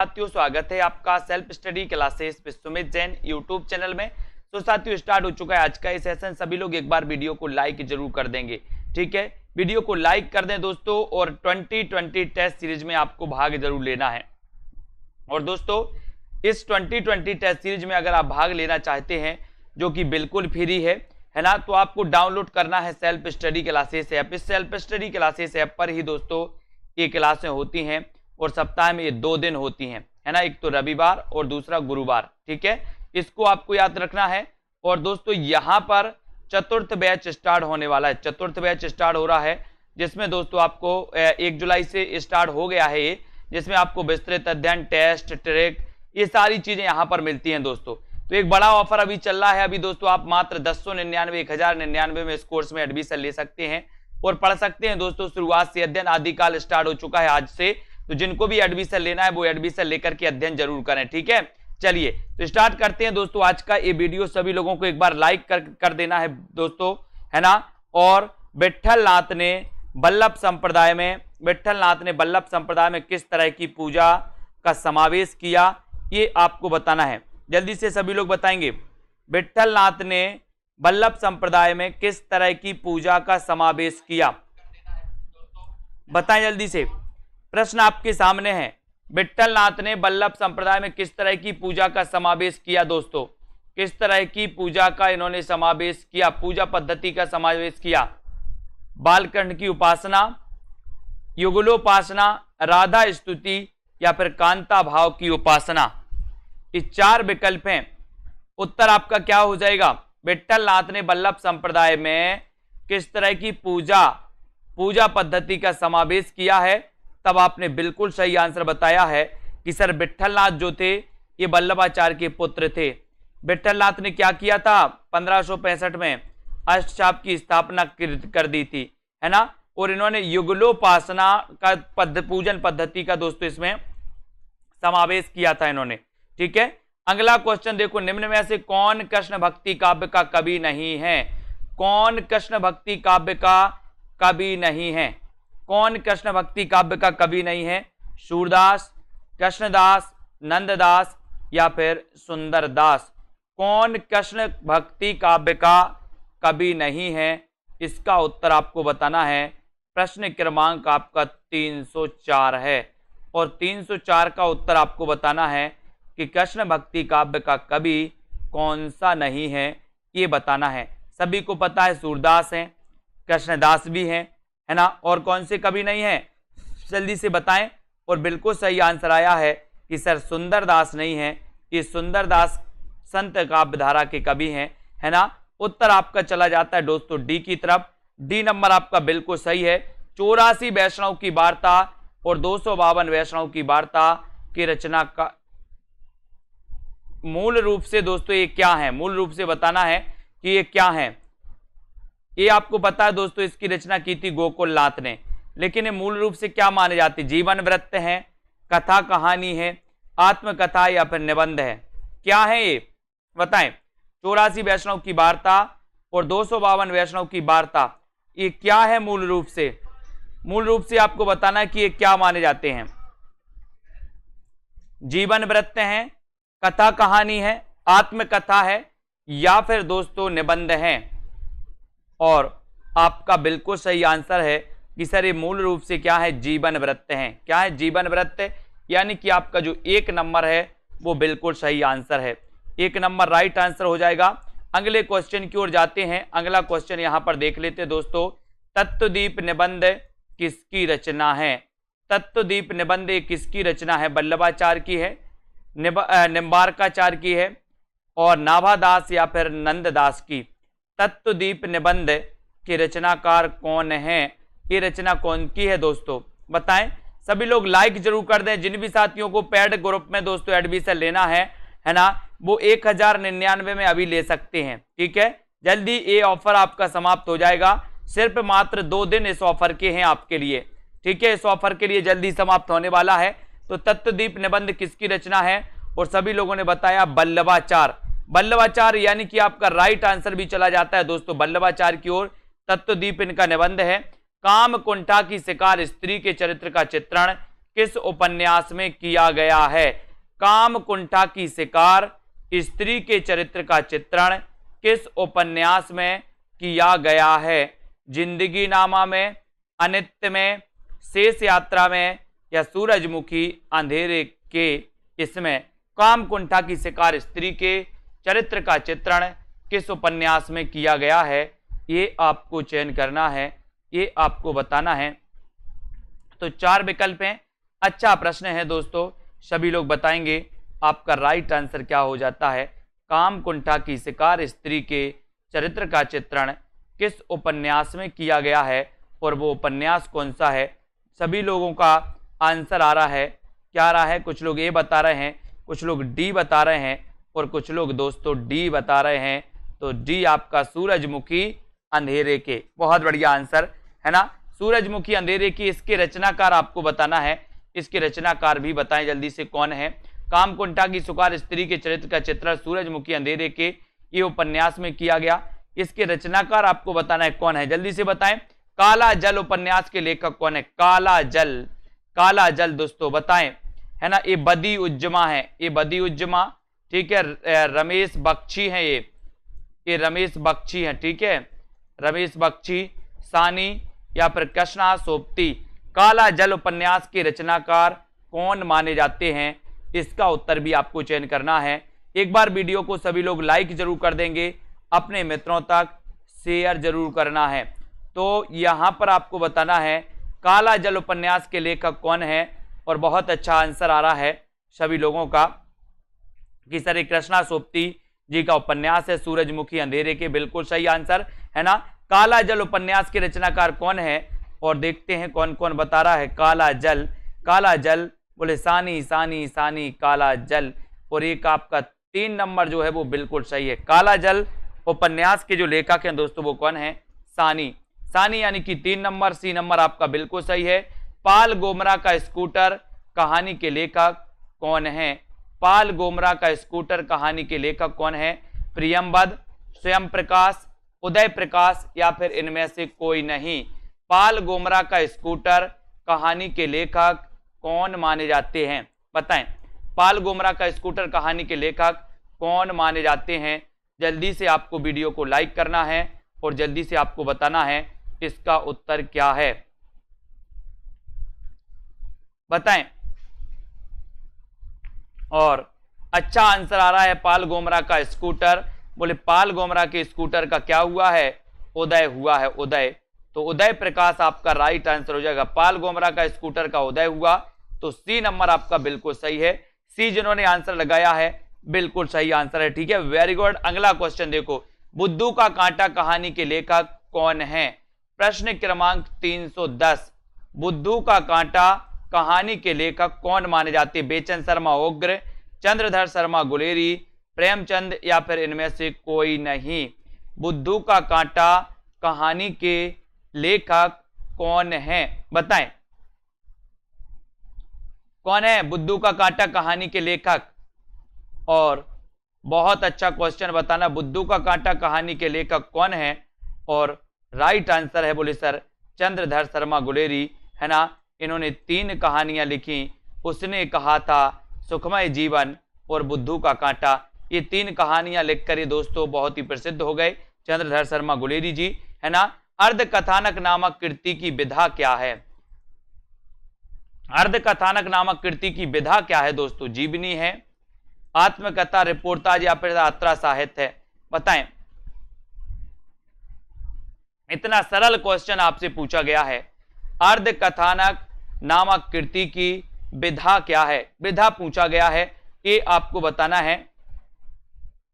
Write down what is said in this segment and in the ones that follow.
साथियों, स्वागत है आपका सेल्फ स्टडी क्लासेस पे सुमित जैन यूट्यूब चैनल में। तो साथियों, स्टार्ट हो चुका है आज का ये सेशन। सभी लोग एक बार वीडियो को लाइक जरूर कर देंगे, ठीक है। वीडियो को लाइक कर दें दोस्तों, और 2020 टेस्ट सीरीज में आपको भाग जरूर लेना है। और दोस्तों, इस 2020 टेस्ट सीरीज में अगर आप भाग लेना चाहते हैं, जो कि बिल्कुल फ्री है ना, तो आपको डाउनलोड करना है सेल्फ स्टडी क्लासेस ऐप। इस सेल्फ स्टडी क्लासेस ऐप पर ही दोस्तों ये क्लासें होती हैं, और सप्ताह में ये 2 दिन होती हैं, है ना। एक तो रविवार और दूसरा गुरुवार, ठीक है। इसको आपको याद रखना है। और दोस्तों, यहाँ पर चतुर्थ बैच स्टार्ट होने वाला है। चतुर्थ बैच स्टार्ट हो रहा है, जिसमें दोस्तों आपको 1 जुलाई से स्टार्ट हो गया है ये, जिसमें आपको विस्तृत अध्ययन, टेस्ट, ट्रैक, ये सारी चीजें यहाँ पर मिलती हैं दोस्तों। तो एक बड़ा ऑफर अभी चल रहा है। अभी दोस्तों आप मात्र 1099 1099 में इस कोर्स में एडमिशन ले सकते हैं और पढ़ सकते हैं दोस्तों। शुरुआत से अध्ययन आदिकाल स्टार्ट हो चुका है आज से। तो जिनको भी एडमिशन लेना है वो एडमिशन लेकर के अध्ययन जरूर करें, ठीक है। चलिए तो स्टार्ट करते हैं दोस्तों आज का ये वीडियो। सभी लोगों को एक बार लाइक कर देना है दोस्तों, है ना। और विट्ठल नाथ ने वल्लभ संप्रदाय में किस तरह की पूजा का समावेश किया, ये आपको बताना है। जल्दी से सभी लोग बताएंगे। विट्ठल नाथ ने वल्लभ संप्रदाय में किस तरह की पूजा का समावेश किया, बताएं जल्दी से। प्रश्न आपके सामने है। विट्ठल नाथ ने वल्लभ संप्रदाय में किस तरह की पूजा का समावेश किया दोस्तों? किस तरह की पूजा का इन्होंने समावेश किया, पूजा पद्धति का समावेश किया? बालकंठ की उपासना, युगलोपासना, राधा स्तुति, या फिर कांता भाव की उपासना। ये 4 विकल्प हैं। उत्तर आपका क्या हो जाएगा? विट्ठल नाथ ने वल्लभ संप्रदाय में किस तरह की पूजा पद्धति का समावेश किया है। तब आपने बिल्कुल सही आंसर बताया है कि सर विट्ठल नाथ जो थे ये वल्लभाचार्य के पुत्र थे। विट्ठल नाथ ने क्या किया था? 1565 में अष्टचाप की स्थापना कर दी थी, है ना। और इन्होंने युगलोपासना का पूजन पद्धति का दोस्तों इसमें समावेश किया था इन्होंने, ठीक है। अगला क्वेश्चन देखो, निम्न में से कौन कृष्ण भक्ति काव्य का कवि नहीं है? कौन कृष्ण भक्ति काव्य का कवि नहीं है? कौन कृष्ण भक्ति काव्य का कवि नहीं है? सूरदास, कृष्णदास, नंददास, या फिर सुंदरदास। कौन कृष्ण भक्ति काव्य का कवि नहीं है? इसका उत्तर आपको बताना है। प्रश्न क्रमांक आपका 304 है, और 304 का उत्तर आपको बताना है कि कृष्ण भक्ति काव्य का कवि कौन सा नहीं है, ये बताना है। सभी को पता है सूरदास हैं, कृष्णदास भी हैं, है ना। और कौन से कवि नहीं है, जल्दी से बताएं। और बिल्कुल सही आंसर आया है कि सर सुंदरदास नहीं है। ये सुंदरदास संत काव्य धारा के कवि हैं, है ना। उत्तर आपका चला जाता है दोस्तों डी की तरफ। डी नंबर आपका बिल्कुल सही है। 84 वैष्णव की वार्ता और 252 वैष्णव की वार्ता की रचना का मूल रूप से दोस्तों ये क्या है? मूल रूप से बताना है कि ये क्या है। ये आपको पता है दोस्तों, इसकी रचना की थी गोकुलनाथ ने। लेकिन ये मूल रूप से क्या माने जाते? जीवन वृत्त है, कथा कहानी है, आत्मकथा, या फिर निबंध है? क्या है ये बताएं। 84 वैष्णव की वार्ता और 252 वैष्णव की वार्ता, ये क्या है मूल रूप से? मूल रूप से आपको बताना है कि ये क्या माने जाते हैं। जीवन वृत्त है, कथा कहानी है, आत्मकथा है, या फिर दोस्तों निबंध है? और आपका बिल्कुल सही आंसर है कि सर ये मूल रूप से क्या है? जीवन वृत्त है। क्या है? जीवन वृत्त। यानी कि आपका जो 1 नंबर है वो बिल्कुल सही आंसर है। 1 नंबर राइट आंसर हो जाएगा। अगले क्वेश्चन की ओर जाते हैं। अगला क्वेश्चन यहां पर देख लेते हैं दोस्तों। तत्वदीप निबंध किसकी रचना है? तत्वदीप निबंध किसकी रचना है? वल्लभाचार्य की है, निम्बारकाचार्य की है, और नाभादास या फिर नंददास की। तत्वदीप निबंध के रचनाकार कौन है? ये रचना कौन की है दोस्तों, बताएं। सभी लोग लाइक जरूर कर दें। जिन भी साथियों को पेड ग्रुप में दोस्तों एडमिशन लेना है ना, वो 1099 में अभी ले सकते हैं, ठीक है। जल्दी ये ऑफर आपका समाप्त हो जाएगा। सिर्फ मात्र 2 दिन इस ऑफर के हैं आपके लिए, ठीक है। इस ऑफर के लिए जल्दी समाप्त होने वाला है। तो तत्वदीप निबंध किसकी रचना है? और सभी लोगों ने बताया वल्लभाचार्य। वल्लभाचार्य यानी कि आपका राइट आंसर भी चला जाता है दोस्तों वल्लभाचार्य की ओर। तत्वदीप इनका निबंध है। काम कुंठा की शिकार स्त्री के चरित्र का चित्रण किस उपन्यास में किया गया है? काम कुंठा की शिकार स्त्री के चरित्र का चित्रण किस उपन्यास में किया गया है? जिंदगी नामा में, अनित्य में, शेष यात्रा में या सूरजमुखी अंधेरे के इसमें? काम कुंठा की शिकार स्त्री के चरित्र का चित्रण किस उपन्यास में किया गया है? ये आपको चयन करना है, ये आपको बताना है। तो 4 विकल्प हैं। अच्छा प्रश्न है दोस्तों, सभी लोग बताएंगे आपका राइट आंसर क्या हो जाता है। काम कुंठा की शिकार स्त्री के चरित्र का चित्रण किस उपन्यास में किया गया है और वो उपन्यास कौन सा है? सभी लोगों का आंसर आ रहा है, क्या आ रहा है? कुछ लोग ए बता रहे हैं, कुछ लोग डी बता रहे हैं और कुछ लोग दोस्तों डी बता रहे हैं। तो डी आपका सूरजमुखी अंधेरे के, बहुत बढ़िया आंसर है ना, सूरजमुखी अंधेरे की। इसके रचनाकार आपको बताना है, इसके रचनाकार भी बताएं जल्दी से कौन है। काम कुंठा की शिकार स्त्री के चरित्र का चित्रण सूरजमुखी अंधेरे के ये उपन्यास में किया गया, इसके रचनाकार आपको बताना है कौन है, जल्दी से बताएं। काला जल उपन्यास के लेखक कौन है? काला जल, काला जल दोस्तों बताएं, है ना। ये बदी उज्जमा है, ये बदी उज्जमा, ठीक है। रमेश बख्शी है, ये रमेश बख्शी है, ठीक है, रमेश बख्शी, सानी या फिर कृष्णा सोपती। काला जल उपन्यास के रचनाकार कौन माने जाते हैं? इसका उत्तर भी आपको चयन करना है। एक बार वीडियो को सभी लोग लाइक जरूर कर देंगे, अपने मित्रों तक शेयर जरूर करना है। तो यहां पर आपको बताना है काला जल उपन्यास के लेखक कौन है, और बहुत अच्छा आंसर आ रहा है सभी लोगों का कि सर कृष्णा सोपती जी का उपन्यास है सूरजमुखी अंधेरे के, बिल्कुल सही आंसर है ना। काला जल उपन्यास के रचनाकार कौन है और देखते हैं कौन कौन बता रहा है। काला जल, काला जल बोले सानी सानी सानी काला जल, और एक आपका 3 नंबर जो है वो बिल्कुल सही है। काला जल उपन्यास के जो लेखक हैं दोस्तों वो कौन है? सानी, सानी यानी कि 3 नंबर, सी नंबर आपका बिल्कुल सही है। पाल गोमरा का स्कूटर कहानी के लेखक कौन है? पाल गोमरा का स्कूटर कहानी के लेखक कौन है? प्रियमबद, स्वयं प्रकाश, उदय प्रकाश या फिर इनमें से कोई नहीं। पाल गोमरा का स्कूटर कहानी के लेखक कौन माने जाते हैं? बताएं, पाल गोमरा का स्कूटर कहानी के लेखक कौन माने जाते हैं? जल्दी से आपको वीडियो को लाइक करना है और जल्दी से आपको बताना है इसका उत्तर क्या है, बताएं। और अच्छा आंसर आ रहा है पाल गोमरा का स्कूटर, बोले पाल गोमरा के स्कूटर का क्या हुआ है? उदय हुआ है, उदय। तो उदय प्रकाश आपका राइट आंसर हो जाएगा। पाल गोमरा का स्कूटर का उदय हुआ, तो सी नंबर आपका बिल्कुल सही है। सी जिन्होंने आंसर लगाया है बिल्कुल सही आंसर है, ठीक है, वेरी गुड। अगला क्वेश्चन देखो, बुद्धू का कांटा कहानी के लेखक कौन है? प्रश्न क्रमांक 310, बुद्धू का कांटा कहानी के लेखक कौन माने जाते? बेचन शर्मा उग्र, चंद्रधर शर्मा गुलेरी, प्रेमचंद या फिर इनमें से कोई नहीं। बुद्धू का कांटा कहानी के लेखक कौन है? बताएं कौन है बुद्धू का कांटा कहानी के लेखक? और बहुत अच्छा क्वेश्चन बताना, बुद्धू का कांटा कहानी के लेखक कौन है? और राइट आंसर है बोले सर चंद्रधर शर्मा गुलेरी, है ना। इन्होंने 3 कहानियां लिखी, उसने कहा था, सुखमय जीवन और बुद्धू का कांटा। ये 3 कहानियां लिखकर ये दोस्तों बहुत ही प्रसिद्ध हो गए चंद्रधर शर्मा गुलेरी जी, है ना। अर्ध कथानक नामक कृति की विधा क्या है? अर्ध कथानक नामक कृति की विधा क्या है दोस्तों? जीवनी है, आत्मकथा, रिपोर्टाज या फिर यात्रा साहित्य है? बताएं। इतना सरल क्वेश्चन आपसे पूछा गया है, अर्ध कथानक नामक कृति की विधा क्या है? विधा पूछा गया है, ये आपको बताना है।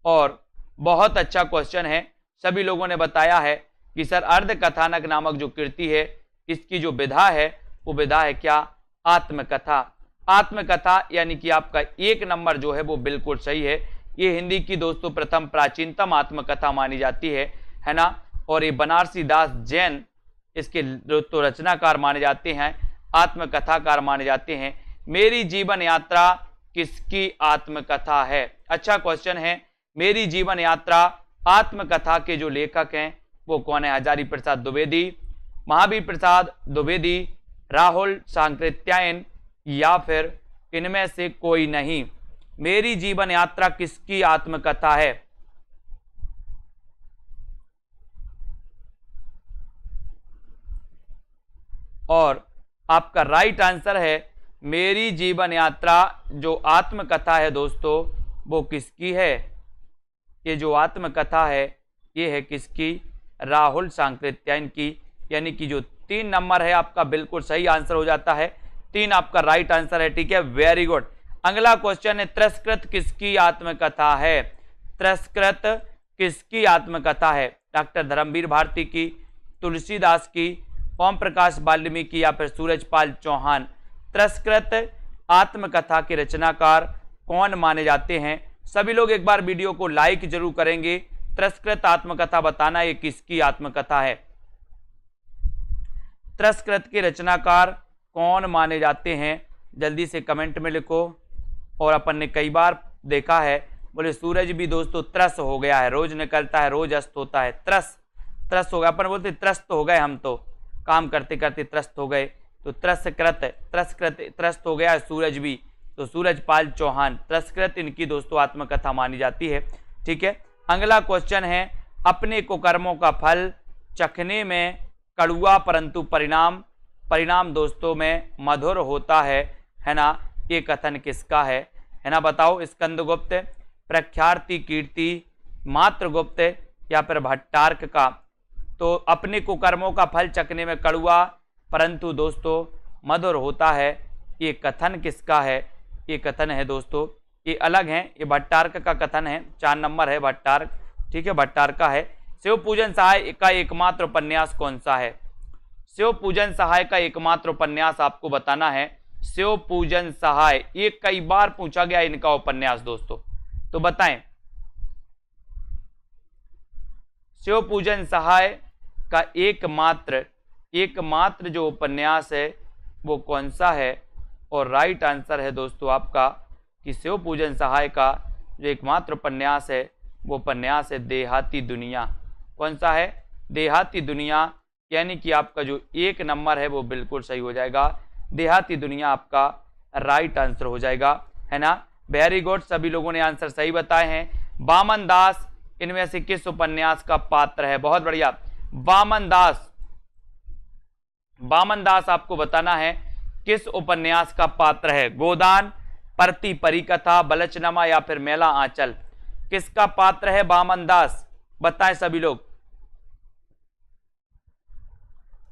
और बहुत अच्छा क्वेश्चन है, सभी लोगों ने बताया है कि सर अर्ध कथानक नामक जो कृति है इसकी जो विधा है वो विधा है क्या? आत्मकथा। आत्मकथा यानी कि आपका 1 नंबर जो है वो बिल्कुल सही है। ये हिंदी की दोस्तों प्रथम प्राचीनतम आत्मकथा मानी जाती है ना। और ये बनारसी दास जैन इसके दोस्तों रचनाकार माने जाते हैं, आत्मकथाकार माने जाते हैं। मेरी जीवन यात्रा किसकी आत्मकथा है? अच्छा क्वेश्चन है, मेरी जीवन यात्रा आत्मकथा के जो लेखक हैं वो कौन है? हजारी प्रसाद द्विवेदी, महावीर प्रसाद द्विवेदी, राहुल सांकृत्यायन या फिर इनमें से कोई नहीं। मेरी जीवन यात्रा किसकी आत्मकथा है? और आपका राइट आंसर है मेरी जीवन यात्रा जो आत्मकथा है दोस्तों वो किसकी है? ये जो आत्मकथा है ये है किसकी? राहुल सांकृत्यायन की। यानी कि जो 3 नंबर है आपका बिल्कुल सही आंसर हो जाता है। 3 आपका राइट आंसर है। ठीक है, वेरी गुड। अगला क्वेश्चन है तिरस्कृत किसकी आत्मकथा है? तिरस्कृत किसकी आत्मकथा है? डॉक्टर धर्मवीर भारती की, तुलसीदास की, ओम प्रकाश वाल्मीकि या फिर सूरजपाल चौहान? तिरस्कृत आत्मकथा के रचनाकार कौन माने जाते हैं? सभी लोग एक बार वीडियो को लाइक जरूर करेंगे। तिरस्कृत आत्मकथा बताना ये किसकी आत्मकथा है? तिरस्कृत के रचनाकार कौन माने जाते हैं? जल्दी से कमेंट में लिखो। और अपन ने कई बार देखा है, बोले सूरज भी दोस्तों त्रस्त हो गया है, रोज निकलता है रोज अस्त होता है, त्रस्त हो गया। अपन बोलते त्रस्त हो गए, हम तो काम करते करते त्रस्त हो गए, तो त्रस्त हो गया है सूरज भी, तो सूरजपाल चौहान तिरस्कृत इनकी दोस्तों आत्मकथा मानी जाती है। ठीक है, अगला क्वेश्चन है अपने कुकर्मों का फल चखने में कड़वा परंतु परिणाम दोस्तों में मधुर होता है ना? ये कथन किसका है ना? बताओ। स्कंदगुप्त, प्रख्याति कीर्ति, मात्रगुप्त या फिर भट्टार्क का? तो अपने कुकर्मों का फल चखने में कड़वा परंतु दोस्तों मधुर होता है, ये कथन किसका है? ये कथन है दोस्तों, ये अलग है, ये भट्टार्क का कथन है। 4 नंबर है भट्टार्क। ठीक है, भट्टार्क का है। शिव पूजन सहाय का एकमात्र उपन्यास कौन सा है? शिव पूजन सहाय का एकमात्र उपन्यास आपको बताना है। शिव पूजन सहाय, ये कई बार पूछा गया इनका उपन्यास दोस्तों, तो बताएं शिव पूजन सहाय का एकमात्र जो उपन्यास है वो कौन सा है? और राइट आंसर है दोस्तों आपका कि शिव पूजन सहाय का जो एकमात्र उपन्यास है वो उपन्यास है देहाती दुनिया। कौन सा है? देहाती दुनिया। यानी कि आपका जो 1 नंबर है वो बिल्कुल सही हो जाएगा। देहाती दुनिया आपका राइट आंसर हो जाएगा, है ना? वेरी गुड, सभी लोगों ने आंसर सही बताए हैं। वामन दास इनमें से किस उपन्यास का पात्र है? बहुत बढ़िया, वामन दास आपको बताना है किस उपन्यास का पात्र है। गोदान, परती परिकथा, बलचनमा या फिर मेला आंचल? किसका पात्र है वामन दास? बताएं सभी लोग,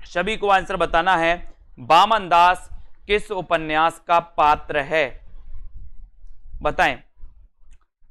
सभी को आंसर बताना है। वामन दास किस उपन्यास का पात्र है? बताएं।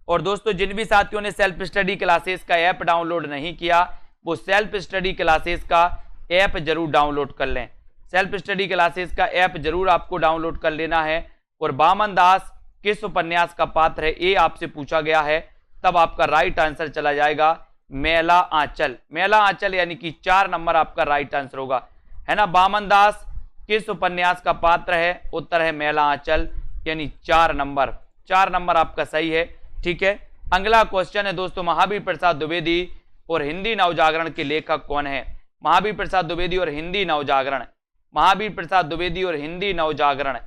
और दोस्तों जिन भी साथियों ने सेल्फ स्टडी क्लासेस का ऐप डाउनलोड नहीं किया वो सेल्फ स्टडी क्लासेस का ऐप जरूर डाउनलोड कर लें। सेल्फ स्टडी क्लासेस का ऐप जरूर आपको डाउनलोड कर लेना है। और वामन दास किस उपन्यास का पात्र है ये आपसे पूछा गया है, तब आपका राइट आंसर चला जाएगा मेला आंचल। मेला आंचल यानी कि 4 नंबर आपका राइट आंसर होगा, है ना? वामन दास किस उपन्यास का पात्र है? उत्तर है मेला आंचल, यानी 4 नंबर। 4 नंबर आपका सही है। ठीक है, अगला क्वेश्चन है दोस्तों महावीर प्रसाद द्विवेदी और हिंदी नवजागरण के लेखक कौन है? महावीर प्रसाद द्विवेदी और हिंदी नवजागरण, महावीर प्रसाद द्विवेदी और हिंदी नवजागरण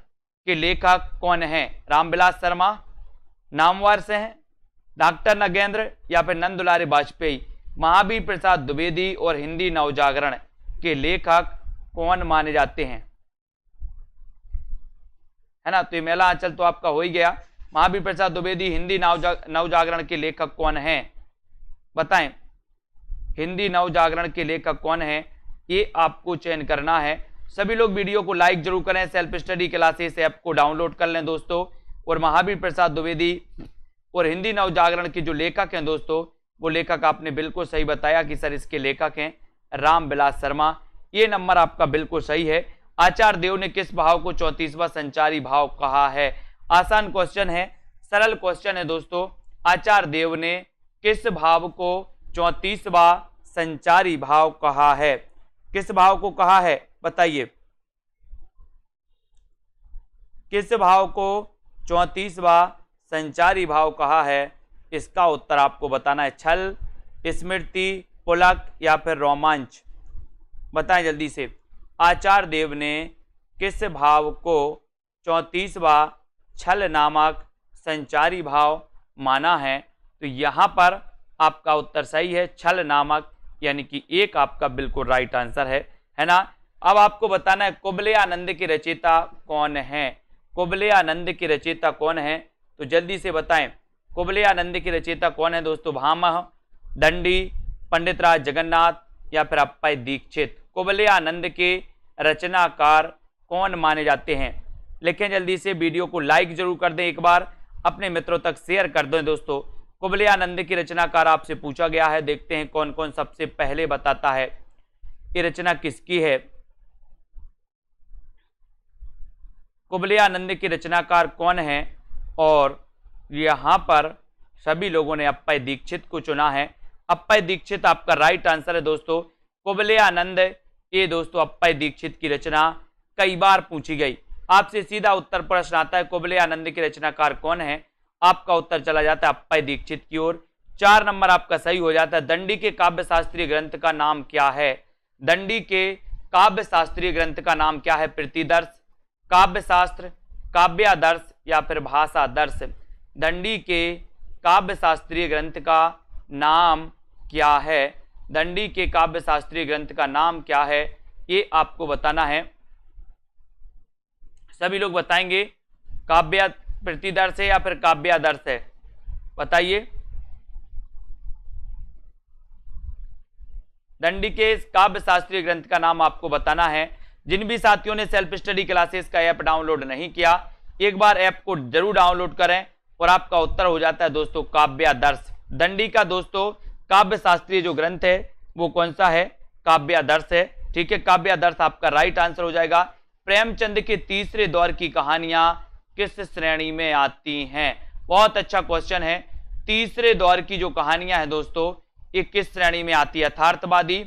के लेखक कौन है? रामविलास शर्मा, नामवर से हैं, डॉक्टर नगेंद्र या फिर नंदुलारे वाजपेयी? महावीर प्रसाद द्विवेदी और हिंदी नवजागरण के लेखक कौन माने जाते हैं, है ना? तो ये मेला आंचल तो आपका हो ही गया। महावीर प्रसाद द्विवेदी हिंदी नवजागरण के लेखक कौन हैं? बताएं, हिंदी नवजागरण के लेखक कौन हैं ये आपको चयन करना है। सभी लोग वीडियो को लाइक जरूर करें, सेल्फ स्टडी क्लासेस ऐप को डाउनलोड कर लें दोस्तों। और महावीर प्रसाद द्विवेदी और हिंदी नवजागरण के जो लेखक हैं दोस्तों, वो लेखक आपने बिल्कुल सही बताया कि सर इसके लेखक हैं रामविलास शर्मा। ये नंबर आपका बिल्कुल सही है। आचार्य देव ने किस भाव को 34वां संचारी भाव कहा है? आसान क्वेश्चन है, सरल क्वेश्चन है दोस्तों। आचार्य देव ने किस भाव को 34वां संचारी भाव कहा है? किस भाव को कहा है बताइए, किस भाव को 34वां संचारी भाव कहा है? इसका उत्तर आपको बताना है। छल, स्मृति, पुलक या फिर रोमांच? बताएं जल्दी से। आचार्य देव ने किस भाव को 34वां छल नामक संचारी भाव माना है। तो यहाँ पर आपका उत्तर सही है, छल नामक, यानी कि एक आपका बिल्कुल राइट आंसर है ना। अब आपको बताना है कुबले आनंद के रचयिता कौन है। कुबले आनंद के रचयिता कौन है, तो जल्दी से बताएं। कुबले आनंद के रचयिता कौन है दोस्तों? भामह, दंडी, पंडित राज जगन्नाथ या फिर अप्पय दीक्षित। कुबले आनंद के रचनाकार कौन माने जाते हैं? लिखें जल्दी से, वीडियो को लाइक जरूर कर दें, एक बार अपने मित्रों तक शेयर कर दें दोस्तों। कुबले आनंद की रचनाकार आपसे पूछा गया है, देखते हैं कौन कौन सबसे पहले बताता है ये रचना किसकी है। कुबले आनंद के रचनाकार कौन है, और यहां पर सभी लोगों ने अप्पय दीक्षित को चुना है। अप्पय दीक्षित आपका राइट आंसर है दोस्तों। कुबले आनंद, ये दोस्तों अप्पय दीक्षित की रचना कई बार पूछी गई। आपसे सीधा उत्तर प्रश्न आता है कुबले आनंद के रचनाकार कौन है, आपका उत्तर चला जाता है अप्पय दीक्षित की ओर। 4 नंबर आपका सही हो जाता है। दंडी के काव्य शास्त्रीय ग्रंथ का नाम क्या है? दंडी के काव्य शास्त्रीय ग्रंथ का नाम क्या है? प्रतिदर्श, काव्य शास्त्र, काव्यादर्श या फिर भाषादर्श। दंडी के काव्य शास्त्रीय ग्रंथ का नाम क्या है? दंडी के काव्य शास्त्रीय ग्रंथ का नाम क्या है, ये आपको बताना है। सभी लोग बताएंगे काव्य प्रतिदर्श है या फिर काव्यादर्श है, बताइए। दंडी के काव्य शास्त्रीय ग्रंथ का नाम आपको बताना है। जिन भी साथियों ने सेल्फ स्टडी क्लासेस का ऐप डाउनलोड नहीं किया, एक बार ऐप को जरूर डाउनलोड करें और आपका उत्तर हो जाता है दोस्तों काव्यादर्श। दंडी का दोस्तों काव्य शास्त्रीय जो ग्रंथ है वो कौन सा है? काव्यादर्श है, ठीक है। काव्यादर्श आपका राइट आंसर हो जाएगा। प्रेमचंद के तीसरे दौर की कहानियां किस श्रेणी में आती हैं? बहुत अच्छा क्वेश्चन है। तीसरे दौर की जो कहानियां हैं दोस्तों, ये किस श्रेणी में आती है? यथार्थवादी,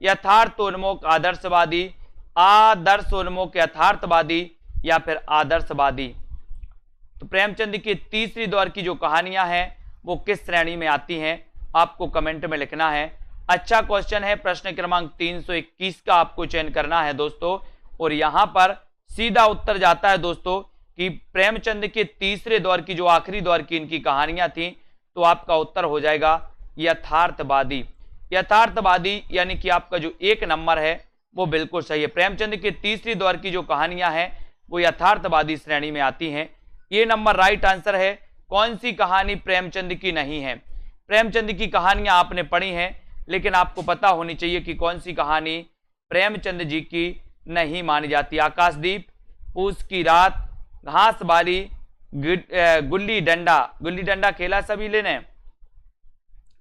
यथार्थोन्मुख आदर्शवादी, आदर्शोन्मुख यथार्थवादी या फिर आदर्शवादी। तो प्रेमचंद की तीसरी दौर की जो कहानियां हैं वो किस श्रेणी में आती हैं, आपको कमेंट में लिखना है। अच्छा क्वेश्चन है। प्रश्न क्रमांक 321 का आपको चयन करना है दोस्तों, और यहां पर सीधा उत्तर जाता है दोस्तों कि प्रेमचंद के तीसरे दौर की जो आखिरी दौर की इनकी कहानियां थी, तो आपका उत्तर हो जाएगा यथार्थवादी। यथार्थवादी यानी कि आपका जो 1 नंबर है वो बिल्कुल सही है। प्रेमचंद के तीसरी दौर की जो कहानियां हैं वो यथार्थवादी श्रेणी में आती हैं। ये नंबर राइट आंसर है। कौन सी कहानी प्रेमचंद की नहीं है? प्रेमचंद की कहानियां आपने पढ़ी हैं, लेकिन आपको पता होनी चाहिए कि कौन सी कहानी प्रेमचंद जी की नहीं मानी जाती। आकाशदीप, पूस की रात, घास बारी, गुल्ली डंडा। गुल्ली डंडा खेला सभी ने,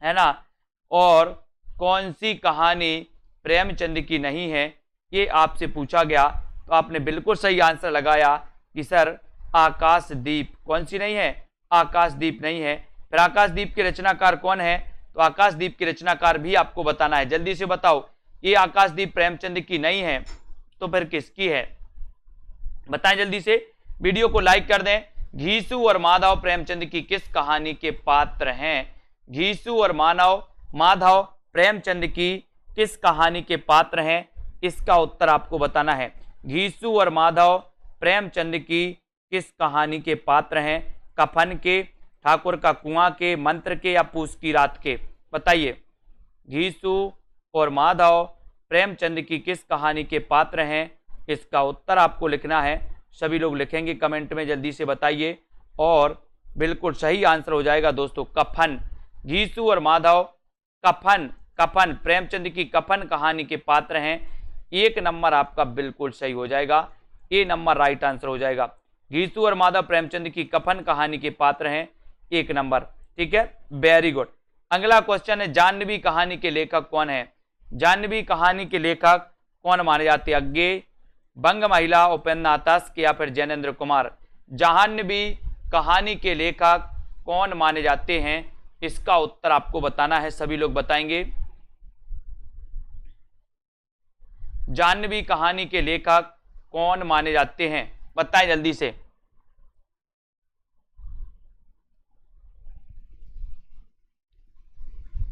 है ना। और कौन सी कहानी प्रेमचंद की नहीं है, ये आपसे पूछा गया, तो आपने बिल्कुल सही आंसर लगाया कि सर आकाशदीप। कौन सी नहीं है? आकाशदीप नहीं है। फिर आकाशदीप के रचनाकार कौन है? तो आकाशदीप के रचनाकार भी आपको बताना है। जल्दी से बताओ, ये आकाशदीप प्रेमचंद की नहीं है तो फिर किसकी है? बताएं जल्दी से, वीडियो को लाइक कर दें। घीसू और माधव प्रेमचंद की किस कहानी के पात्र हैं? घीसू और माधव प्रेमचंद की किस कहानी के पात्र हैं? इसका उत्तर आपको बताना है। घीसू और माधव प्रेमचंद की किस कहानी के पात्र हैं? कफन के, ठाकुर का कुआं के, मंत्र के या पूस की रात के? बताइए। घीसू और माधव प्रेमचंद की किस कहानी के पात्र हैं? इसका उत्तर आपको लिखना है। सभी लोग लिखेंगे कमेंट में, जल्दी से बताइए। और बिल्कुल सही आंसर हो जाएगा दोस्तों कफन। घीसू और माधव कफन प्रेमचंद की कफन कहानी के पात्र हैं। 1 नंबर आपका बिल्कुल सही हो जाएगा, ये नंबर राइट आंसर हो जाएगा। घीसू और माधव प्रेमचंद की कफन कहानी के पात्र हैं, 1 नंबर, ठीक है। Very good. अगला क्वेश्चन है, जाह्नवी कहानी के लेखक कौन है? जाह्नवी कहानी के लेखक कौन माने जाते हैं? अज्ञे, बंग महिला, उपेंद्र नाथ तस्क या फिर जैनेन्द्र कुमार? जाह्नवी कहानी के लेखक कौन माने जाते हैं? इसका उत्तर आपको बताना है। सभी लोग बताएंगे। जाह्नवी कहानी के लेखक कौन माने जाते हैं? बताएं जल्दी से।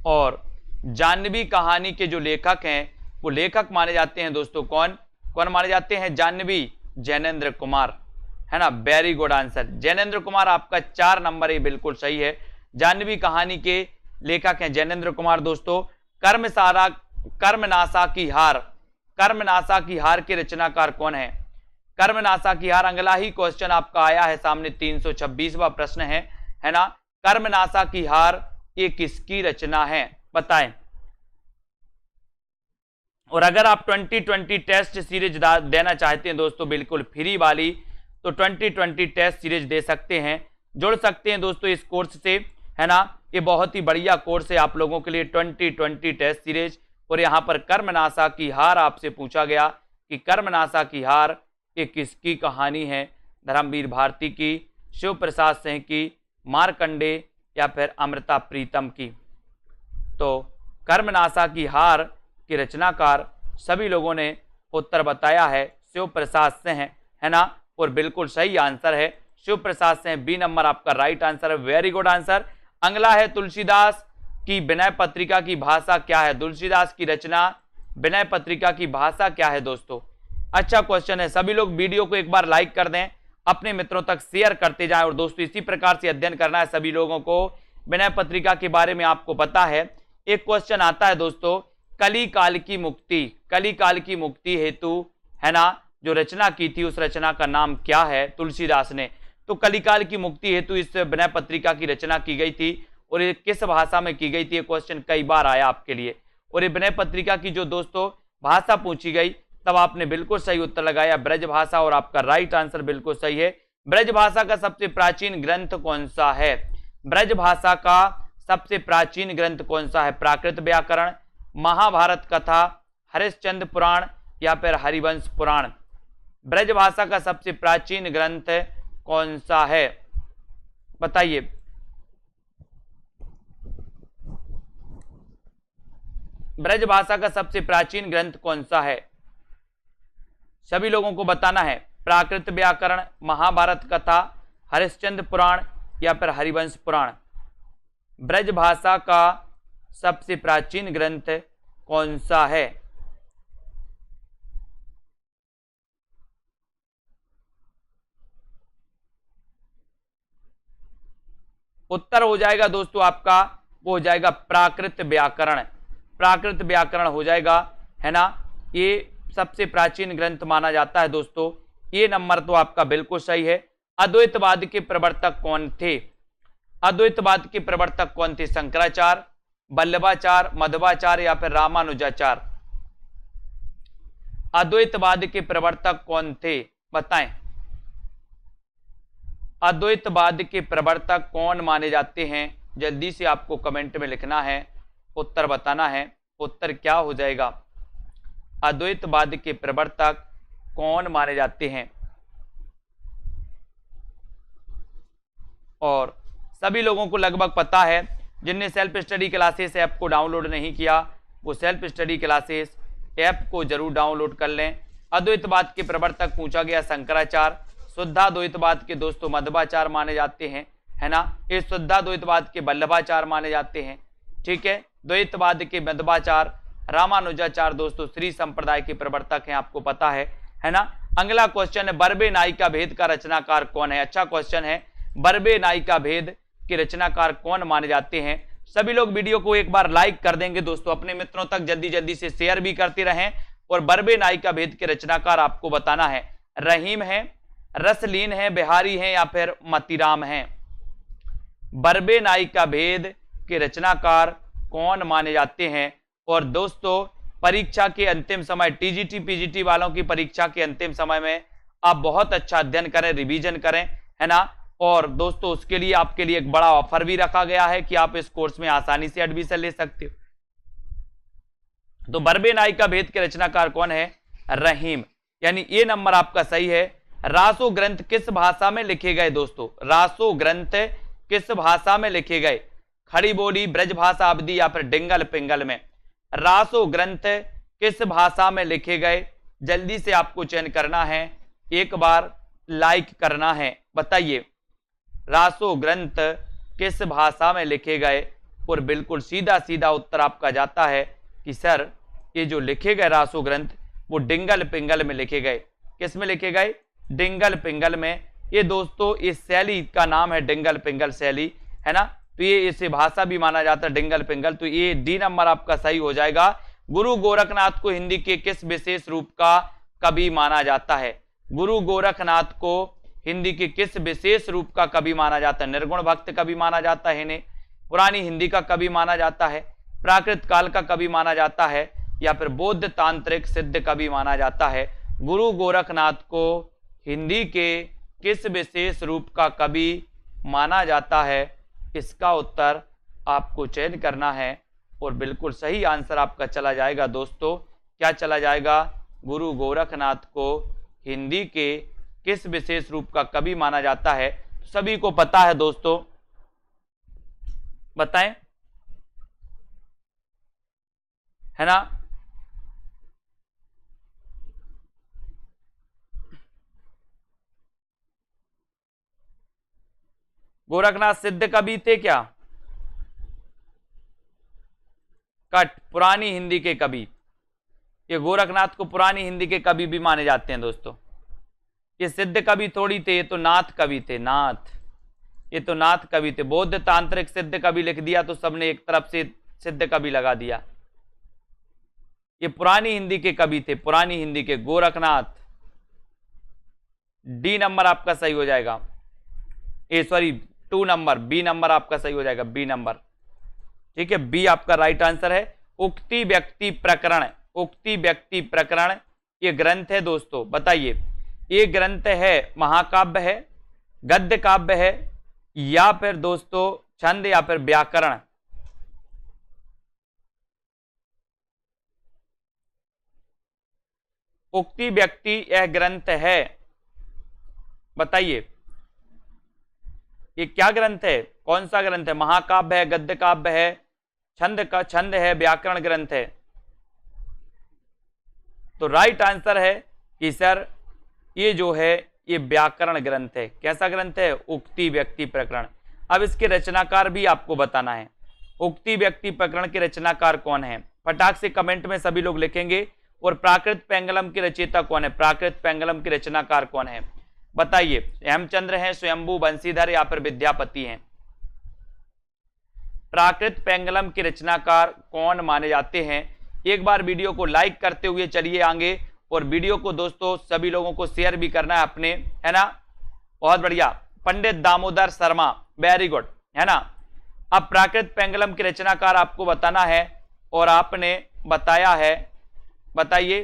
और जाह्नवी कहानी के जो लेखक हैं वो लेखक माने जाते हैं दोस्तों कौन माने जाते हैं? जाह्नवी, जैनेन्द्र कुमार। है ना, very good answer. Jainendra Kumar आपका 4 नंबर, ये बिल्कुल सही है। जाह्नवी कहानी के लेखक हैं जैनेन्द्र कुमार दोस्तों। कर्मनासा की हार के रचनाकार कौन है? कर्मनासा की हार, अगला ही क्वेश्चन आपका आया है सामने, 326वां प्रश्न है ना। कर्मनासा की हार ये किसकी रचना है, बताएं। और अगर आप 2020 टेस्ट सीरीज देना चाहते हैं दोस्तों, बिल्कुल फ्री वाली, तो 2020 टेस्ट सीरीज दे सकते हैं, जुड़ सकते हैं दोस्तों इस कोर्स से, है ना। ये बहुत ही बढ़िया कोर्स है आप लोगों के लिए, 2020 टेस्ट सीरीज। और यहाँ पर कर्मनासा की हार आपसे पूछा गया कि कर्मनासा की हार ये किसकी कहानी है? धर्मवीर भारती की, शिव प्रसाद सिंह की, मार्कंडे या फिर अमृता प्रीतम की? तो कर्मनासा की हार के रचनाकार सभी लोगों ने उत्तर बताया है शिव प्रसाद सिंह, है ना। और बिल्कुल सही आंसर है शिव प्रसाद सिंह, बी नंबर आपका राइट आंसर है, वेरी गुड आंसर। अगला है तुलसीदास की विनय पत्रिका की भाषा क्या है? तुलसीदास की रचना विनय पत्रिका की भाषा क्या है दोस्तों? अच्छा क्वेश्चन है। सभी लोग वीडियो को एक बार लाइक कर दें, अपने मित्रों तक शेयर करते जाएं। और दोस्तों इसी प्रकार से अध्ययन करना है सभी लोगों को। विनय पत्रिका के बारे में आपको पता है, एक क्वेश्चन आता है दोस्तों, कली काल की मुक्ति हेतु, है ना, जो रचना की थी उस रचना का नाम क्या है? तुलसीदास ने। तो कलिकाल की मुक्ति हेतु इस विनय पत्रिका की रचना की गई थी, और ये किस भाषा में की गई थी? ये क्वेश्चन कई बार आया आपके लिए। और ये विनय पत्रिका की जो दोस्तों भाषा पूछी गई, तब आपने बिल्कुल सही उत्तर लगाया, ब्रज भाषा, और आपका राइट आंसर बिल्कुल सही है। ब्रज भाषा का सबसे प्राचीन ग्रंथ कौन सा है? ब्रज भाषा का सबसे प्राचीन ग्रंथ कौन सा है? प्राकृत व्याकरण, महाभारत कथा, हरिश्चंद्र पुराण या फिर हरिवंश पुराण? ब्रज भाषा का सबसे प्राचीन ग्रंथ कौन सा है, बताइए। ब्रज भाषा का सबसे प्राचीन ग्रंथ कौन सा है? सभी लोगों को बताना है। प्राकृत व्याकरण, महाभारत कथा, हरिश्चंद्र पुराण या फिर हरिवंश पुराण? ब्रज भाषा का सबसे प्राचीन ग्रंथ कौन सा है? उत्तर हो जाएगा दोस्तों आपका, वो हो जाएगा प्राकृत व्याकरण। प्राकृत व्याकरण हो जाएगा, है ना। ये सबसे प्राचीन ग्रंथ माना जाता है दोस्तों। ये नंबर तो आपका बिल्कुल सही है। अद्वैतवाद के प्रवर्तक कौन थे? अद्वैतवाद के प्रवर्तक कौन थे? शंकराचार्य, वल्लभाचार्य, मध्वाचार्य या फिर रामानुजाचार्य? अद्वैतवाद के प्रवर्तक कौन थे, बताएं। अद्वैतवाद के प्रवर्तक कौन माने जाते हैं? जल्दी से आपको कमेंट में लिखना है, उत्तर बताना है। उत्तर क्या हो जाएगा? अद्वैतवाद के प्रवर्तक कौन माने जाते हैं? और सभी लोगों को लगभग पता है, जिनने सेल्फ स्टडी क्लासेस ऐप को डाउनलोड नहीं किया, वो सेल्फ स्टडी क्लासेस ऐप को जरूर डाउनलोड कर लें। अद्वैतवाद के प्रवर्तक पूछा गया शंकराचार्य। शुद्धाद्वैतवाद के दोस्तों मध्वाचार्य माने जाते हैं, है ना। ये शुद्धाद्वैतवाद के वल्लभाचार्य माने जाते हैं, ठीक है। द्वैतवाद के मध्वाचार्य, रामानुजाचार्य दोस्तों श्री संप्रदाय के प्रवर्तक हैं, आपको पता है ना। अगला क्वेश्चन है, बरबे नायिका भेद का रचनाकार कौन है? अच्छा क्वेश्चन है, बरबे नायिका भेद के रचनाकार कौन माने जाते हैं? सभी लोग वीडियो को एक बार लाइक कर देंगे दोस्तों, अपने मित्रों तक जल्दी जल्दी से शेयर भी करते रहें। और बरबे नायिका भेद के रचनाकार आपको बताना है, रहीम है, रसलीन है, बिहारी है या फिर मतीराम है? बरबे नायिका भेद के रचनाकार कौन माने जाते हैं? और दोस्तों परीक्षा के अंतिम समय, टीजीटी पीजीटी वालों की परीक्षा के अंतिम समय में आप बहुत अच्छा अध्ययन करें, रिवीजन करें, है ना। और दोस्तों उसके लिए आपके लिए एक बड़ा ऑफर भी रखा गया है कि आप इस कोर्स में आसानी से एडमिशन ले सकते हो। तो बरबे नायिका भेद के रचनाकार कौन है? रहीम, यानी ये नंबर आपका सही है। रासो ग्रंथ किस भाषा में लिखे गए दोस्तों? रासो ग्रंथ किस भाषा में लिखे गए? खड़ी बोली, ब्रज भाषा, अवधी या फिर डिंगल पिंगल में? रासो ग्रंथ किस भाषा में लिखे गए? जल्दी से आपको चयन करना है, एक बार लाइक करना है, बताइए रासो ग्रंथ किस भाषा में लिखे गए? और बिल्कुल सीधा सीधा उत्तर आपका जाता है कि सर ये जो लिखे गए रासो ग्रंथ वो डिंगल पिंगल में लिखे गए। किस में लिखे गए? डिंगल पिंगल में ये दोस्तों इस शैली का नाम है डिंगल पिंगल शैली, है ना। तो ये इसे भाषा भी माना जाता है डिंगल पिंगल। तो ये डी नंबर आपका सही हो जाएगा। गुरु गोरखनाथ को हिंदी के किस विशेष रूप का कवि माना जाता है? गुरु गोरखनाथ को हिंदी के किस विशेष रूप का कवि माना जाता है? निर्गुण भक्त कवि माना जाता है इन्हें, पुरानी हिंदी का कवि माना जाता है, प्राकृत काल का कवि माना जाता है, या फिर बौद्ध तांत्रिक सिद्ध कवि माना जाता है? गुरु गोरखनाथ को हिंदी के किस विशेष रूप का कवि माना जाता है? इसका उत्तर आपको चयन करना है और बिल्कुल सही आंसर आपका चला जाएगा दोस्तों। क्या चला जाएगा? गुरु गोरखनाथ को हिंदी के किस विशेष रूप का कवि माना जाता है? सभी को पता है दोस्तों, बताएं, है ना। गोरखनाथ सिद्ध कवि थे क्या? कट, पुरानी हिंदी के कवि। ये गोरखनाथ को पुरानी हिंदी के कवि भी माने जाते हैं दोस्तों। ये सिद्ध कवि थोड़ी थे, ये तो नाथ कवि थे, नाथ, ये तो नाथ कवि थे। बौद्ध तांत्रिक सिद्ध कवि लिख दिया तो सबने एक तरफ से सिद्ध कवि लगा दिया। ये पुरानी हिंदी के कवि थे, पुरानी हिंदी के गोरखनाथ। डी नंबर आपका सही हो जाएगा, ए सॉरी 2 नंबर, बी नंबर आपका सही हो जाएगा, बी नंबर, ठीक है, बी आपका राइट आंसर है। उक्ति व्यक्ति प्रकरण, उक्ति व्यक्ति प्रकरण ये ग्रंथ है दोस्तों, बताइए ये ग्रंथ है महाकाव्य है, गद्य काव्य है, या फिर दोस्तों छंद, या फिर व्याकरण? उक्ति व्यक्ति यह ग्रंथ है, बताइए ये क्या ग्रंथ है, कौन सा ग्रंथ है? महाकाव्य है, गद्य काव्य है, छंद है, व्याकरण ग्रंथ है? तो राइट आंसर है कि सर ये जो है ये व्याकरण ग्रंथ है। कैसा ग्रंथ है? उक्ति व्यक्ति प्रकरण। अब इसके रचनाकार भी आपको बताना है। उक्ति व्यक्ति प्रकरण के रचनाकार कौन है? फटाक से कमेंट में सभी लोग लिखेंगे। और प्राकृत पेंगलम के रचयिता कौन है? प्राकृत पेंगलम के रचनाकार कौन है? बताइए, हेमचंद्र हैं, स्वयंभू, बंशीधर, या फिर विद्यापति हैं? प्राकृत पेंगलम के रचनाकार कौन माने जाते हैं? एक बार वीडियो को लाइक करते हुए चलिए आगे, और वीडियो को दोस्तों सभी लोगों को शेयर भी करना है अपने, है ना। बहुत बढ़िया, पंडित दामोदर शर्मा, वेरी गुड, है ना। अब प्राकृत पेंगलम के रचनाकार आपको बताना है और आपने बताया है, बताइए।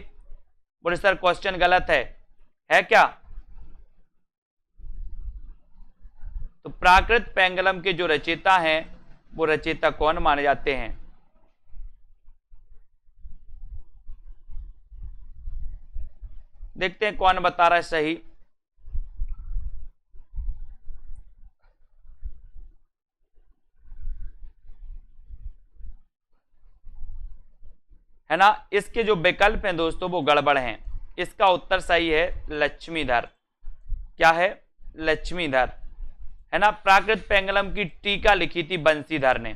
बोले सर क्वेश्चन गलत है क्या? तो प्राकृत पेंगलम के जो रचयिता हैं वो रचयिता कौन माने जाते हैं? देखते हैं कौन बता रहा है सही। है ना, इसके जो विकल्प हैं दोस्तों वो गड़बड़ हैं। इसका उत्तर सही है लक्ष्मीधर। क्या है? लक्ष्मीधर, है ना। प्राकृत पेंगलम की टीका लिखी थी बंशीधर ने,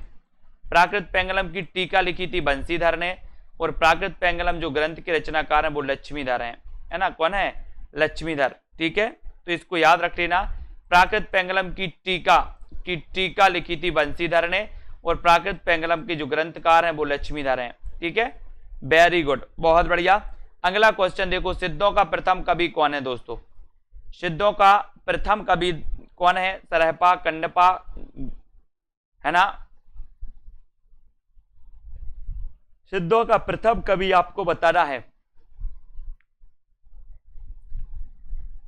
प्राकृत पेंगलम की टीका लिखी थी बंशीधर ने, और प्राकृत पेंगलम जो ग्रंथ के रचनाकार हैं वो लक्ष्मीधर हैं, है ना। कौन है? लक्ष्मीधर, ठीक है। तो इसको याद रख लेना, प्राकृत पेंगलम की टीका लिखी थी बंशीधर ने, और प्राकृत पेंगलम के जो ग्रंथकार हैं वो लक्ष्मीधर हैं, ठीक है। वेरी गुड, बहुत बढ़िया। अगला क्वेश्चन देखो, सिद्धों का प्रथम कवि कौन है दोस्तों? सिद्धों का प्रथम कवि कौन है? सरहपा, कंडपा, है ना। सिद्धों का प्रथम कवि आपको बताना है,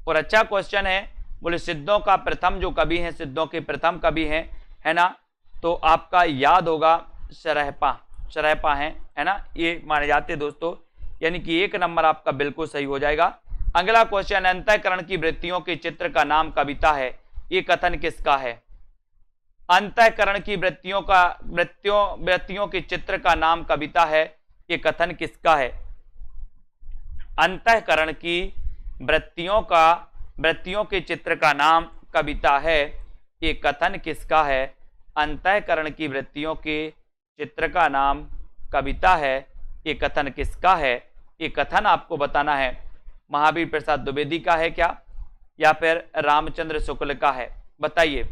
और अच्छा क्वेश्चन है। बोले सिद्धों का प्रथम जो कवि हैं, सिद्धों के प्रथम कवि हैं, है ना, तो आपका याद होगा सरहपा है ना, ये माने जाते दोस्तों। यानी कि 1 नंबर आपका बिल्कुल सही हो जाएगा। अगला क्वेश्चन, अंतःकरण की वृत्तियों के चित्र का नाम कविता है, ये कथन किसका है? अंतःकरण की वृत्तियों के चित्र का नाम कविता है, ये कथन किसका है? अंतःकरण की वृत्तियों के चित्र का नाम कविता है, ये कथन किसका है? अंतःकरण की वृत्तियों के चित्र का नाम कविता है, ये कथन किसका है? ये कथन आपको बताना है। महावीर प्रसाद द्विवेदी का है क्या? या फिर रामचंद्र शुक्ल का है? बताइए।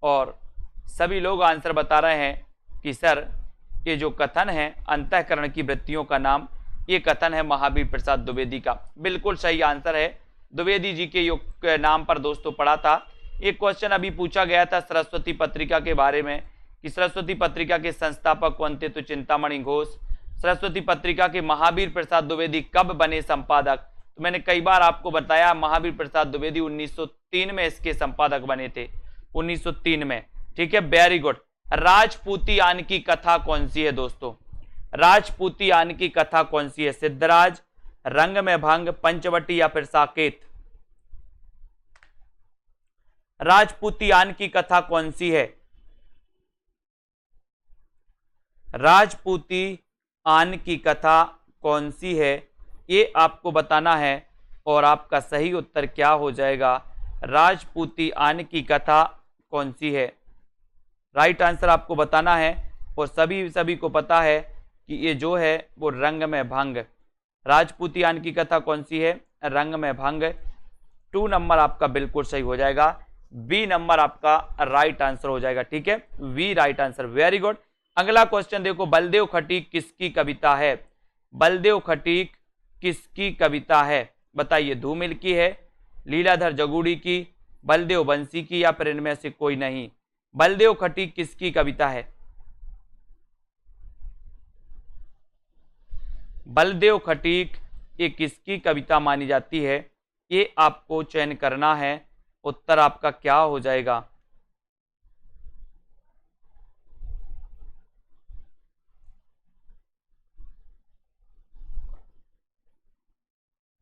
और सभी लोग आंसर बता रहे हैं कि सर ये जो कथन है अंतःकरण की वृत्तियों का नाम, ये कथन है महावीर प्रसाद द्विवेदी का। बिल्कुल सही आंसर है, द्विवेदी जी के योग नाम पर दोस्तों पढ़ा था। एक क्वेश्चन अभी पूछा गया था सरस्वती पत्रिका के बारे में कि सरस्वती पत्रिका के संस्थापक कौन थे, तो चिंतामणि घोष। सरस्वती पत्रिका के महावीर प्रसाद द्विवेदी कब बने संपादक? तो मैंने कई बार आपको बताया महावीर प्रसाद द्विवेदी 1903 में इसके संपादक बने थे, 1903 में। ठीक है, वेरी गुड। राजपूतियान की कथा कौन सी है दोस्तों? राजपूतियान की कथा कौन सी है? सिद्धराज, रंग में भंग, पंचवटी या फिर साकेत? राजपूतियान की कथा कौन सी है? राजपूतियान की कथा कौन सी है, ये आपको बताना है। और आपका सही उत्तर क्या हो जाएगा? राजपूतियान की कथा कौन सी है? राइट आंसर आपको बताना है। और सभी को पता है कि ये जो है वो रंग में भंग। राजपूतियान की कथा कौन सी है? रंग में भंग। 2 नंबर आपका बिल्कुल सही हो जाएगा, बी नंबर आपका राइट आंसर हो जाएगा। ठीक है, B right answer, very good. अगला क्वेश्चन देखो, बलदेव खटीक किसकी कविता है? बलदेव खटीक किसकी कविता है? बताइए। धूमिल की है, लीलाधर जगूड़ी की, बलदेव बंसी की, या फिर इनमें से कोई नहीं? बलदेव खटीक किसकी कविता है? बलदेव खटीक ये किसकी कविता मानी जाती है? ये आपको चयन करना है। उत्तर आपका क्या हो जाएगा?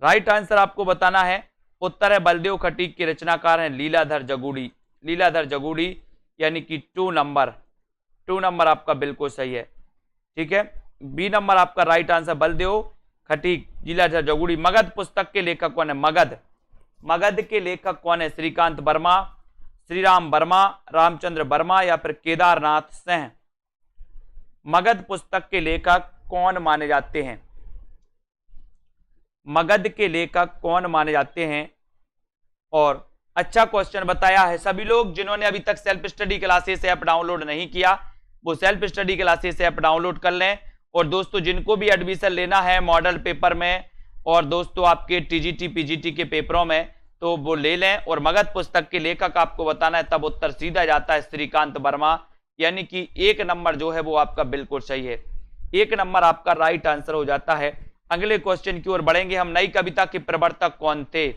राइट आंसर आपको बताना है। उत्तर है बलदेव खटीक के रचनाकार हैं लीलाधर जगूड़ी। लीलाधर जगूड़ी यानी कि 2 नंबर आपका बिल्कुल सही है। ठीक है, बी नंबर आपका राइट आंसर, बलदेव खटीक, लीलाधर जगूड़ी। मगध पुस्तक के लेखक कौन है? मगध के लेखक कौन है? श्रीकांत वर्मा, श्रीराम वर्मा, रामचंद्र वर्मा, या फिर केदारनाथ सिंह? मगध पुस्तक के लेखक कौन माने जाते हैं? मगध के लेखक कौन माने जाते हैं? और अच्छा क्वेश्चन बताया है। सभी लोग जिन्होंने अभी तक self study classes app download नहीं किया, वो self study classes app download कर लें। और दोस्तों जिनको भी एडमिशन लेना है मॉडल पेपर में और दोस्तों आपके टीजीटी पीजीटी के पेपरों में, तो वो ले लें। और मगध पुस्तक के लेखक आपको बताना है, तब उत्तर सीधा जाता है श्रीकांत वर्मा, यानी कि 1 नंबर जो है वो आपका बिल्कुल सही है। 1 नंबर आपका राइट आंसर हो जाता है। अगले क्वेश्चन की ओर बढ़ेंगे हम। नई कविता के प्रवर्तक कौन थे?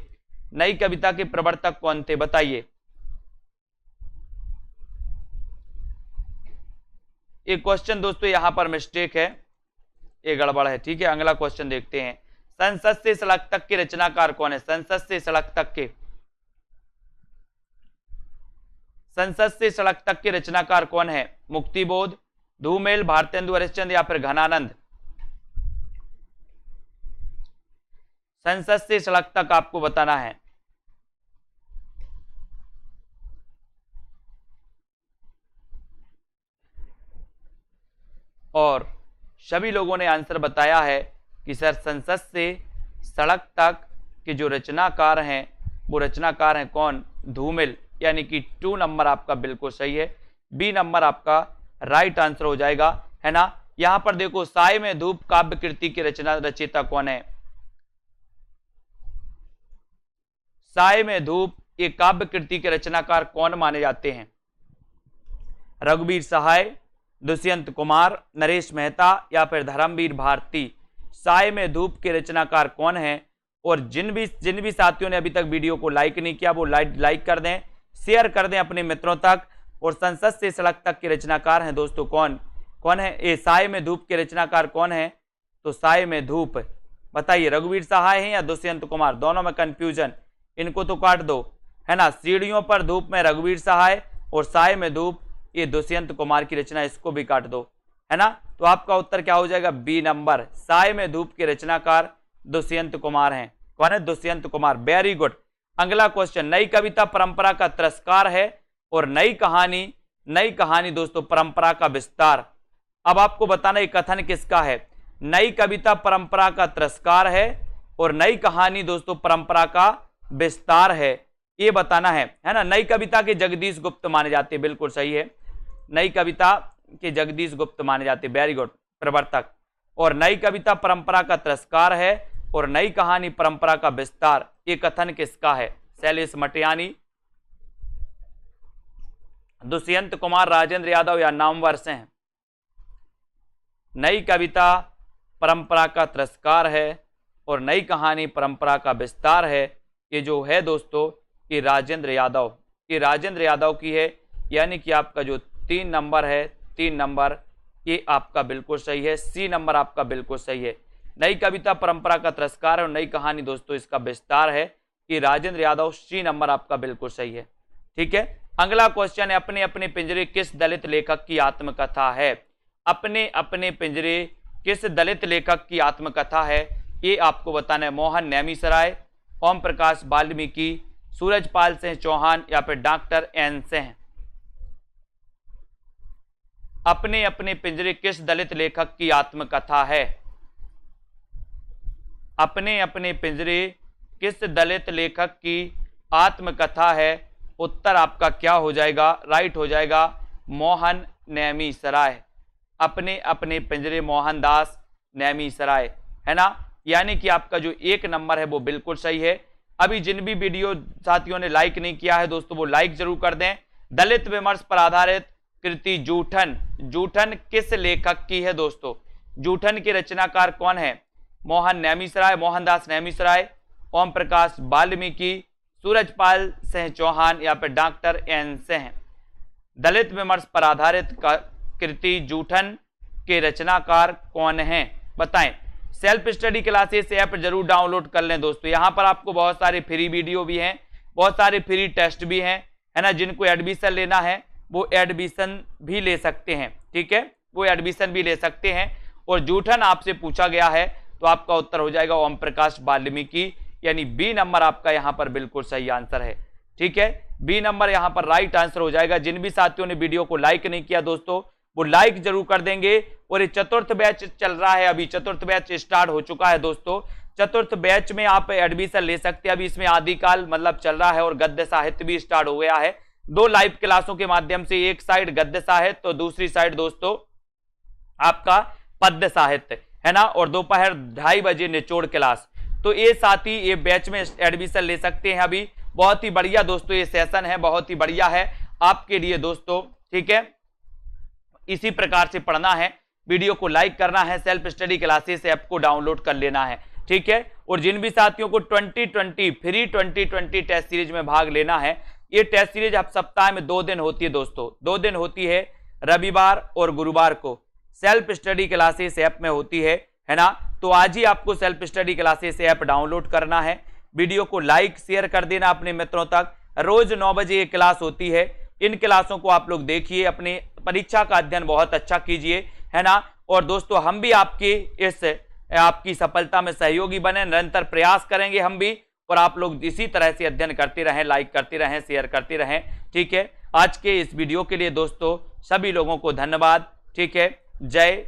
नई कविता के प्रवर्तक कौन थे? बताइए। एक क्वेश्चन दोस्तों यहां पर मिस्टेक है, ये गड़बड़ है। ठीक है, अगला क्वेश्चन देखते हैं। संसद से सड़क तक के रचनाकार कौन है? संसद से सड़क तक के, संसद से सड़क तक के रचनाकार कौन है? मुक्तिबोध, धूमेल, भारतेंदु हरिश्चंद्र, या फिर घनानंद? संसद से सड़क तक आपको बताना है। और सभी लोगों ने आंसर बताया है कि सर संसद से सड़क तक के जो रचनाकार हैं वो रचनाकार हैं कौन? धूमिल, यानी कि 2 नंबर आपका बिल्कुल सही है। बी नंबर आपका राइट आंसर हो जाएगा, है ना। यहां पर देखो, साय में धूप काव्य कृति के रचयिता कौन है? साय में धूप ये काव्य कृति के रचनाकार कौन माने जाते हैं? रघुवीर सहाय, दुष्यंत कुमार, नरेश मेहता, या फिर धर्मवीर भारती? साय में धूप के रचनाकार कौन है? और जिन भी साथियों ने अभी तक वीडियो को लाइक नहीं किया वो लाइक कर दें, शेयर कर दें अपने मित्रों तक। और संसद से सड़क तक के रचनाकार हैं दोस्तों कौन है? ये साय में धूप के रचनाकार कौन है? तो साय में धूप, बताइए रघुवीर सहाय है या दुष्यंत कुमार? दोनों में कंफ्यूजन, इनको तो काट दो, है ना। सीढ़ियों पर धूप में रघुवीर सहाय और साय में धूप ये दुष्यंत कुमार की रचना, इसको भी काट दो, है ना। तो आपका उत्तर क्या हो जाएगा? बी नंबर, साय में धूप के रचनाकार दुष्यंत कुमार हैं। कौन है? Dushyant Kumar, very good. अगला क्वेश्चन, नई कविता परंपरा का तिरस्कार है और नई कहानी दोस्तों परंपरा का विस्तार। अब आपको बताना ये कथन किसका है? नई कविता परंपरा का तिरस्कार है और नई कहानी दोस्तों परंपरा का विस्तार है, ये बताना है ना। नई कविता के जगदीश गुप्त माने जाते, बिल्कुल सही है, नई कविता के जगदीश गुप्त माने जाते, वेरी गुड प्रवर्तक। और नई कविता परंपरा का तिरस्कार है और नई कहानी परंपरा का विस्तार, ये कथन किसका है? शैलेश मटियानी, दुष्यंत कुमार, राजेंद्र यादव या नामवर से हैं? नई कविता परंपरा का तिरस्कार है और नई कहानी परंपरा का विस्तार है, ये जो है दोस्तों ये राजेंद्र यादव, ये राजेंद्र यादव की है, यानी कि आपका जो 3 नंबर है, 3 नंबर ये आपका बिल्कुल सही है, सी नंबर आपका बिल्कुल सही है। नई कविता परंपरा का तिरस्कार और नई कहानी दोस्तों इसका विस्तार है, ये राजेंद्र यादव, सी नंबर आपका बिल्कुल सही है। ठीक है, अगला क्वेश्चन है, अपने अपने पिंजरे किस दलित लेखक की आत्मकथा है? अपने अपने पिंजरे किस दलित लेखक की आत्मकथा है, ये आपको बताना है। मोहन नैमिषारय, ओम प्रकाश वाल्मीकि, सूरजपाल सिंह चौहान या फिर डॉक्टर एन सिंह? अपने अपने पिंजरे किस दलित लेखक की आत्मकथा है? अपने अपने पिंजरे किस दलित लेखक की आत्मकथा है? उत्तर आपका क्या हो जाएगा? राइट हो जाएगा मोहन नैमिषारय, अपने अपने पिंजरे मोहनदास नैमिषारय, है ना। यानी कि आपका जो 1 नंबर है वो बिल्कुल सही है। अभी जिन भी वीडियो साथियों ने लाइक नहीं किया है दोस्तों वो लाइक जरूर कर दें। दलित विमर्श पर आधारित कृति जूठन, जूठन किस लेखक की है दोस्तों? जूठन के रचनाकार कौन है? मोहन नैमिषारय, मोहनदास नैमिषारय, ओम प्रकाश वाल्मीकि, सूरजपाल सिंह चौहान या फिर डॉक्टर एन सिंह? दलित विमर्श पर आधारित कृति जूठन के रचनाकार कौन हैं? बताएं। सेल्फ स्टडी क्लासेस ऐप जरूर डाउनलोड कर लें दोस्तों, यहां पर आपको बहुत सारे फ्री वीडियो भी हैं, बहुत सारे फ्री टेस्ट भी हैं, है ना। जिनको एडमिशन लेना है वो एडमिशन भी ले सकते हैं, ठीक है, वो एडमिशन भी ले सकते हैं। और जूठन आपसे पूछा गया है तो आपका उत्तर हो जाएगा ओम प्रकाश वाल्मीकि, यानी बी नंबर आपका यहां पर बिल्कुल सही आंसर है। ठीक है, बी नंबर यहां पर राइट आंसर हो जाएगा। जिन भी साथियों ने वीडियो को लाइक नहीं किया दोस्तों वो लाइक जरूर कर देंगे। और ये चतुर्थ बैच चल रहा है, अभी चतुर्थ बैच स्टार्ट हो चुका है दोस्तों। चतुर्थ बैच में आप एडमिशन ले सकते हैं। अभी इसमें आदिकाल मतलब चल रहा है और गद्य साहित्य भी स्टार्ट हो गया है। 2 लाइव क्लासों के माध्यम से, एक साइड गद्य साहित्य तो दूसरी साइड दोस्तों आपका पद्य साहित्य, है ना। और दोपहर 2:30 बजे निचोड़ क्लास। तो ये साथी ये बैच में एडमिशन ले सकते हैं। अभी बहुत ही बढ़िया दोस्तों ये सेशन है, बहुत ही बढ़िया है आपके लिए दोस्तों। ठीक है, इसी प्रकार से पढ़ना है, वीडियो को लाइक करना है, सेल्फ स्टडी क्लासेस ऐप को डाउनलोड कर लेना है। ठीक है, और जिन भी साथियों को 2020 फ्री 2020 टेस्ट सीरीज में भाग लेना है, ये टेस्ट सीरीज अब सप्ताह में 2 दिन होती है दोस्तों, 2 दिन होती है, रविवार और गुरुवार को सेल्फ स्टडी क्लासेस ऐप में होती है ना। तो आज ही आपको self study classes app download करना है, वीडियो को लाइक शेयर कर देना अपने मित्रों तक। रोज 9 बजे ये क्लास होती है, इन क्लासों को आप लोग देखिए, अपनी परीक्षा का अध्ययन बहुत अच्छा कीजिए, है ना। और दोस्तों हम भी आपकी सफलता में सहयोगी बने, निरंतर प्रयास करेंगे हम भी, और आप लोग इसी तरह से अध्ययन करते रहें, लाइक करते रहें, शेयर करते रहें। ठीक है, आज के इस वीडियो के लिए दोस्तों सभी लोगों को धन्यवाद। ठीक है, जय